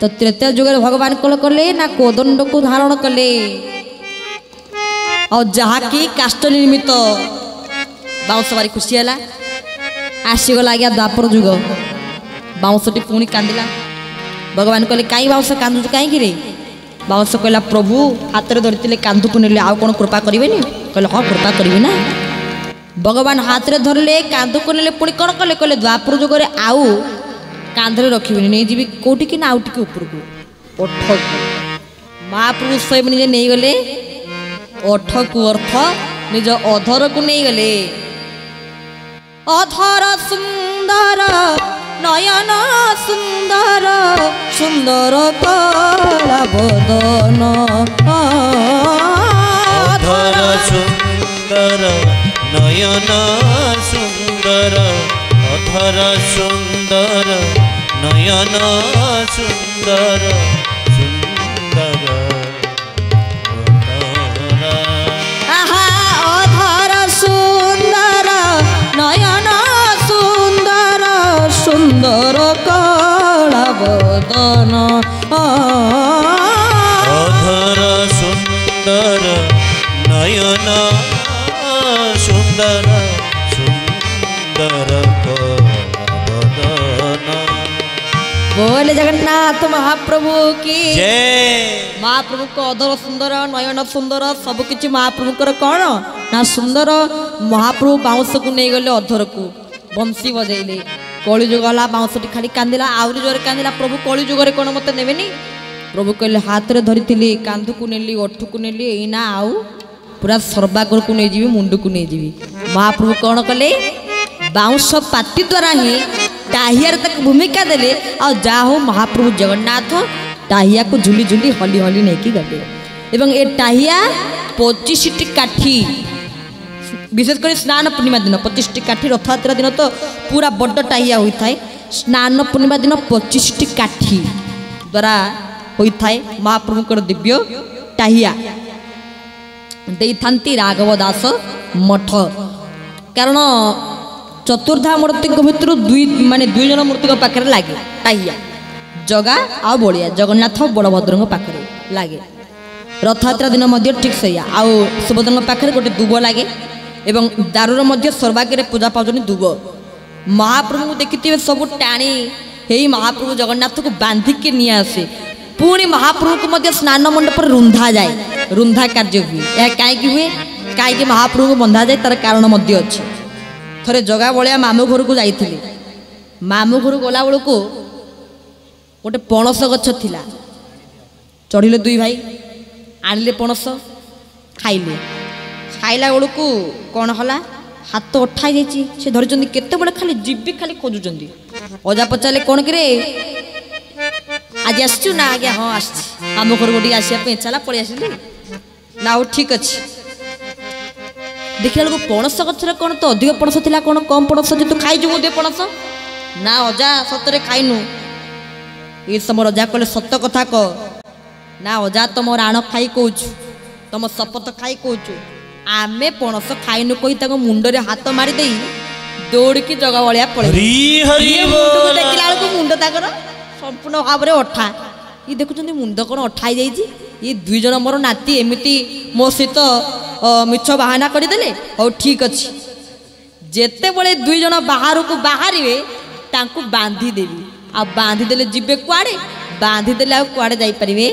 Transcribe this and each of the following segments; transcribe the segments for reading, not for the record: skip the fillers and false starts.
तो त्रेता जुग भगवान कौन कले ना कोदंड को धारण कले और जहाँकि काष्ठ निर्मित बाउंश भारी खुशी है आसीगला आज्ञा द्वापर जुग बाउंशटी पुणी कांदिला भगवान कहले कहीं बाउंश कांदुच कहीं बाउंश कहला प्रभु हाथ में धरते कांधु को नेले आउ कौन कृपा करें कहले हाँ कृपा करी ना भगवान हाथ में धरले कांधु को नेले पुणी कौन कले कहले द्वापर जुगे आउ कांधे रखी नहीं जी कौटी कि ना आउ टी ऊपर को ओठ महाप्रभु स्वयं निजे नहीं गले ओठ को अर्थ निज अधर को नहीं गले अधर सुंदर नयन सुंदर सुंदर कला बदन अधर सुंदर नयन सुंदर अधर सुंदर नयन सुंदर सुंदर अधर सुंदर नयन सुंदर सुंदर कला बदन अधर सुंदर नयन सुंदर सुंदर बोले जगन्नाथ महाप्रभु की जय। महाप्रभु को अधर सुंदर नयन सुंदर सबकिछ महाप्रभु कौन ना सुंदर महाप्रभु बाउंश को नहीं गले अधर को बंशी बजेले कली जुग गला बाउंशटी खाली कांदिला आउरी जोरे कांदिला प्रभु कली जुगरे कौन मत नेबेनी प्रभु कहले हाथ रे धरिथिली कांधु को नेली ओठ को नेली एना आउ पूरा सर्वागर को नहीं जीवी मुंड को नहीं जीवी महाप्रभु कौन कले बाउंश पाती द्वारा ही टाहियार तक भूमिका देले और जा हो महाप्रभु जगन्नाथ टाहिया को झुली झुली हली हली नहीं गले एवं ए टाहिया 25टी काठी विशेषकर स्नान पूर्णिमा दिन 25टी काठी रथयात्रा दिन तो पूरा बड़ टाहिया होता है स्नान पूर्णिमा दिन 25टी काठी द्वारा होता है महाप्रभुकर दिव्य टाहिया देथांती राघव दास मठ कारण चतुर्धा मूर्ति भितर दुई जन मूर्ति पाखे लगे टाहिया जगा आ बलिया जगन्नाथ बड़भद्र पाखे लगे रथयात्रा दिन ठीक से आउ सुभद्रा पाखे गोटे दुब लगे एवं दारूर सर्वाग्रे पूजा पाचन दुब महाप्रभु देखिए सब टाणी हे महाप्रभु जगन्नाथ को बांधिकी नहीं आसे पुणी महाप्रभु को स्नान मंडप पर रुंधा जाए रुंधा कार्य हुए यह कहीं हुए कहीं महाप्रभु को बंधा जाए तार कारण अच्छी थरे जगा बलिया मामू घर को जाइए मामू घर गला बेलू गोटे पणस गछ थिला चढ़िले दुई भाई आनिले पणस खाइले खाइला बेलू कौन हला हाथ उठाई जाइए से धरी केते बड़े खाली जीवी खाली खोजुंट अजा पचारे कौन कि आज आसचु ना आज्ञा हाँ आस आम घर गोटे आसा इच्छा पलि आसिली ना हो ठीक अच्छे देखला बेलू पणस गचर कौन तो अधिक पणस थिला कौन कम पणस जे तू खाइजु मोदे पणस ना अजा सतरे खाइनु ये समय अजा कहले सत कथा कह ना अजा तुम राण खाई कौचु तुम शपथ खाई कौचु आमे पणस खाइनु कही मुंडरे हाथ मारिदे दौड़िकी जगा भाया पड़े देखला बेलू मुंड ताकर संपूर्ण भाव में अठा ये देखुं मुंड कौन अठाई जाइए ये दुई जन मोर नाती एमती मो सहित मिछ बाहाना करदे हौ ठीक अच्छे जेते बड़े दुई जन बाहर को बाहर बांधिदेवी आ बांधिदेले जीवे कुआड़े बांधिदेले आ कुआड़े जापरे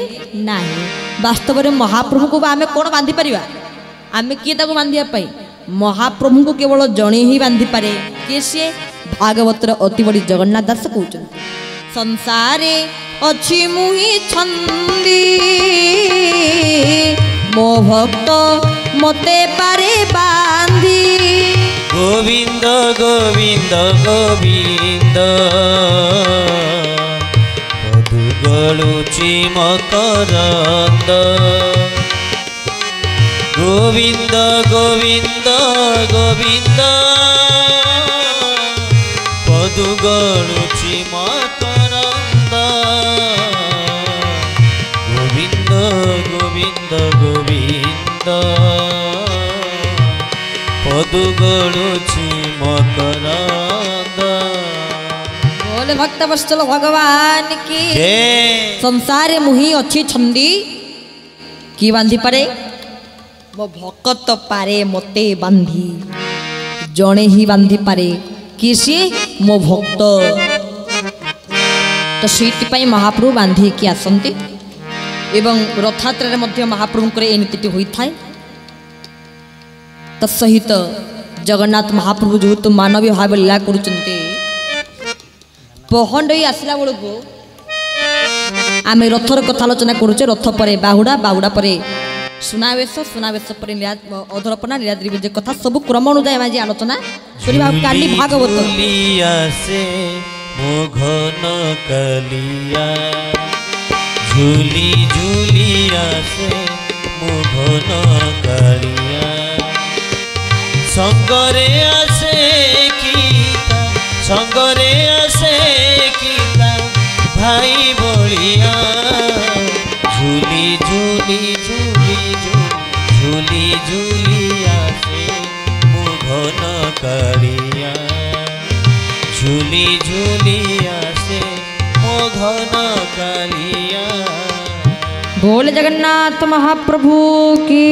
ना वास्तव में महाप्रभु को आम कौन बांधि पार आम किए बांधापी महाप्रभु को केवल जड़े ही बांधि पारे किए सी भागवतर अति बड़ी जगन्नाथ दास कहते संसारे अच्छी मुहि छंदी मो भक्त मते पारे बांधी गोविंद गोविंद गोविंद पदुगलुची मकरंद गोविंद गोविंद गोविंद पदुगलुची मकरंद गोविंद गोविंद गोविंद पदुगलुची मकरंद बोले भक्त वत्सल भगवान की संसार मुही अच्छी छंदी कि बांधी पारे मो भकत पारे मते बांधी जड़े ही बांधी पारे कि सी मो भक्त तो से महाप्रभु बांधी कि आसती एवं रथयात्रा मध्य महाप्रभुंकर ए नीति होता है तत्सहित जगन्नाथ महाप्रभु जेहेतु मानवीय भाव लीला करुँच पहंडई आसला बेलू आम रथर कथालोचना करुचे रथ पर बाहुड़ा बाहुड़ा पर सुनावेश सुनावेश पर अधरपना नीलाद्री विजय कथा सब क्रम अनुजाई आज आलोचना करबा काली भागवत झूली झूलिया से मोघन कालिया संगरे आसे कीता संगरे आसे कीता भाई बोलिया झूली झूली झूली झूली झूलिया से मोघन कालिया झूली झूलिया से मोघन कालिया। बोल जगन्नाथ महाप्रभु की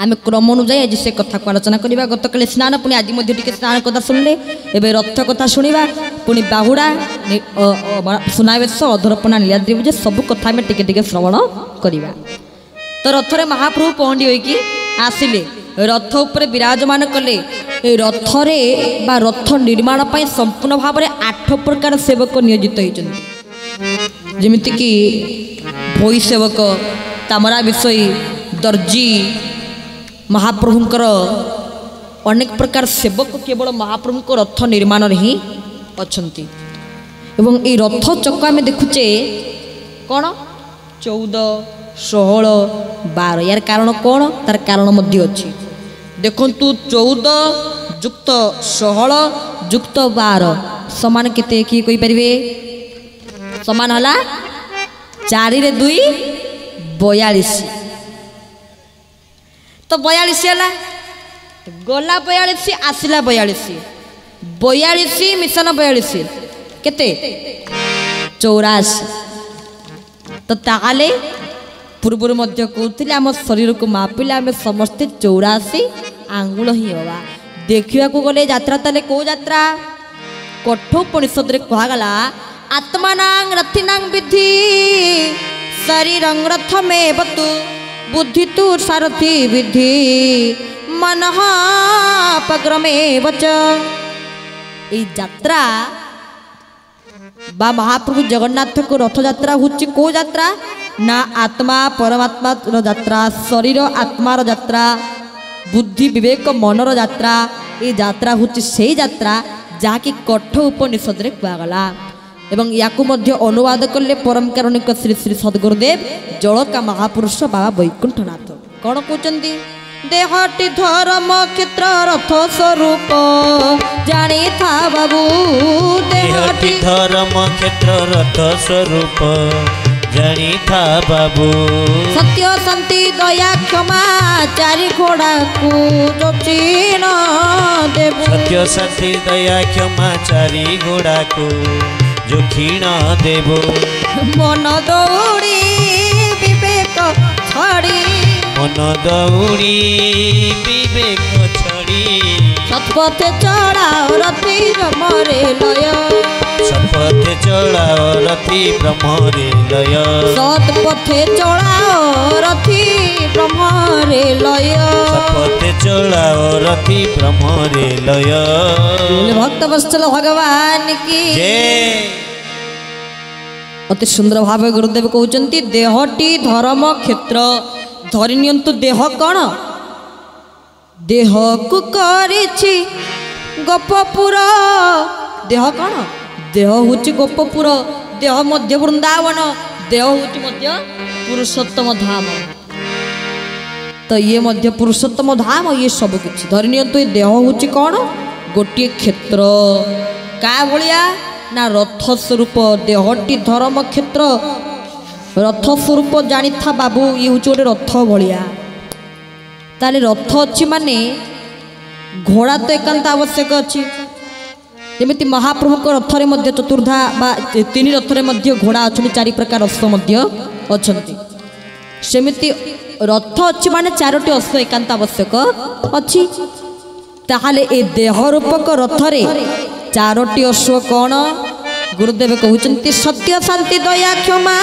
आम क्रम अनुजाई आज से कथा को आलोचना करवा गत काली स्नान पुणी आज स्नान कथा शुणिले एवं रथ कथा शुणा पुणी बाहुड़ा सुनावेश अधरपना नीलाद्री विजय सब कथा आम टिके श्रवण करवा। तो रथरे महाप्रभु पहंडी होइकी आसिले रथ उपर विराजमान कले रथरे बा रथ निर्माण पाई संपूर्ण भाव में 8 प्रकार सेवक नियोजित होइछन्ति जेमितिकी भोई सेवक तामरा विषयी दर्जी महाप्रभुंकर अनेक प्रकार सेवक केवल महाप्रभु रथ निर्माण ही अछंती एवं ये रथ चक आम देखुचे कौन 14, 16, 12 यार कारण कौन तार कारण मध्य अच्छी देखंतु 14 युक्त 16 युक्त 12 समान केते कि कोई परिवे समान हला 4 रे 2 42 तो 42 हला गला 42 आसिला 42 42 मिशन 42 केते 84 तो ताले पूर्व मध्य कहते आम शरीर को मापिले आम समस्ते 84 आंगुल ही हवा देखा गले यात्रा ताले को यात्रा कठोपनिषद रे कहगला आत्मानां रथिनां विधि शरीरं रथमेव तु बुद्धि तु सारथि विधि मनः पग्रमेव च। ई यात्रा बा महाप्रभु जगन्नाथ को रथ यात्रा होची को यात्रा ना आत्मा परमात्मा यात्रा शरीर आत्मार यात्रा बुद्धि विवेक मनर यात्रा ये यात्रा होची से यात्रा जहाँकि कठ उपनिषद रे कहगला एवं याकु मध्य अनुवाद कले परम कारुणिक श्री श्री सद्गुरुदेव जलका महापुरुष बाबा वैकुंठनाथ कौन कहते देहटी धर्म क्षेत्र रथ स्वरूप जानी था बाबू देहटी धर्म क्षेत्र रथ स्वरूप जानी था बाबू सत्य शांति दया क्षमा चारि घोड़ा को जो चीन देव सत्य शांति दया क्षमा चारि घोड़ा को जो क्षीण देव मन दौड़ी विवेक छड़ी मन दौड़ी विवेक छड़ी सतपथे चढ़ाओ रथी ब्रह्मरे लय सतपथे चढ़ाओ रथी ब्रह्मरे लय सतपथे चढ़ाओ रथी ब्रह्मरे लय सतपथे चढ़ाओ रथी ब्रह्मरे लय। भक्त वत्सल भगवान की जय। अति सुंदर भाव गुरुदेव कहते देहटी धर्म क्षेत्र धरी नियंतु देह कौन देह को करिछि गोपपुर देह कौन देह होची गोपपुर देह मध्य वृंदावन देह होची मध्य पुरुषोत्तम धाम तो ये मध्य पुरुषोत्तम धाम ये सब किछि धरी नियंतु ये देह होची कौन गोटे क्षेत्र का भलिया ना रथ स्वरूप देहटी धर्म क्षेत्र रथ स्वरूप जानी था बाबू ये हूँ गोटे रथ भलिया ताले रथ अच्छी माने घोड़ा तो एकांत आवश्यक अच्छी ଯେମିତି ମହାପ୍ରଭୁଙ୍କ ରଥରେ ମଧ୍ୟ ଚତୁର୍ଦ୍ଧା ବା ତିନି ରଥରେ ମଧ୍ୟ ଘୋଡ଼ା ଅଛନ୍ତି, 4 ପ୍ରକାର ଅଶ୍ଵ ମଧ୍ୟ ଅଛନ୍ତି। ସେମିତି ରଥ ଅଛି ମାନେ 4ଟି ଅଶ୍ଵ ଏକାନ୍ତ ଆବଶ୍ୟକ ଅଛି। ତାହେଲେ ଏ ଦେହ ରୂପକ ରଥରେ 4ଟି ଅଶ୍ଵ କ'ଣ? ଗୁରୁଦେବ କହୁଛନ୍ତି ସତ୍ୟ ଶାନ୍ତି ଦୟା କ୍ଷମା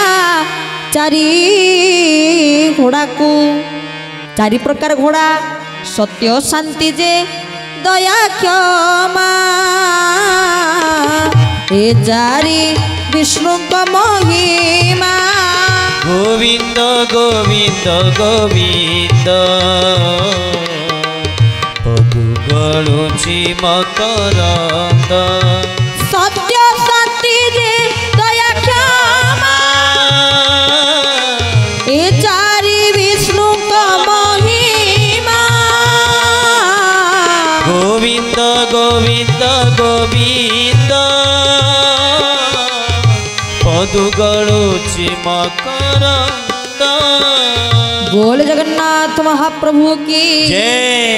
4 ଘୋଡ଼ାକୁ। 4 ପ୍ରକାର ଘୋଡ଼ା, ସତ୍ୟ ଶାନ୍ତି ଯେ ଦୟା କ୍ଷମା, ଏ 4 ବିଷ୍ଣୁଙ୍କ ମହିମା। ଗୋବିନ୍ଦ ଗୋବିନ୍ଦ ଗୋବିନ୍ଦ ପଦୁ ଗଳୁଛି ମକରନ୍ଦ। ସତ୍ୟ ଶାନ୍ତି ଯେ ଦୟା କ୍ଷମା, ଏ 4 ବିଷ୍ଣୁଙ୍କ ମହିମା। ଗୋବିନ୍ଦ ଗୋବିନ୍ଦ ଗୋବିନ୍ଦ ପଦୁ ଗଳୁଛି ମକରନ୍ଦ। बोल जगन्नाथ महाप्रभु की जय।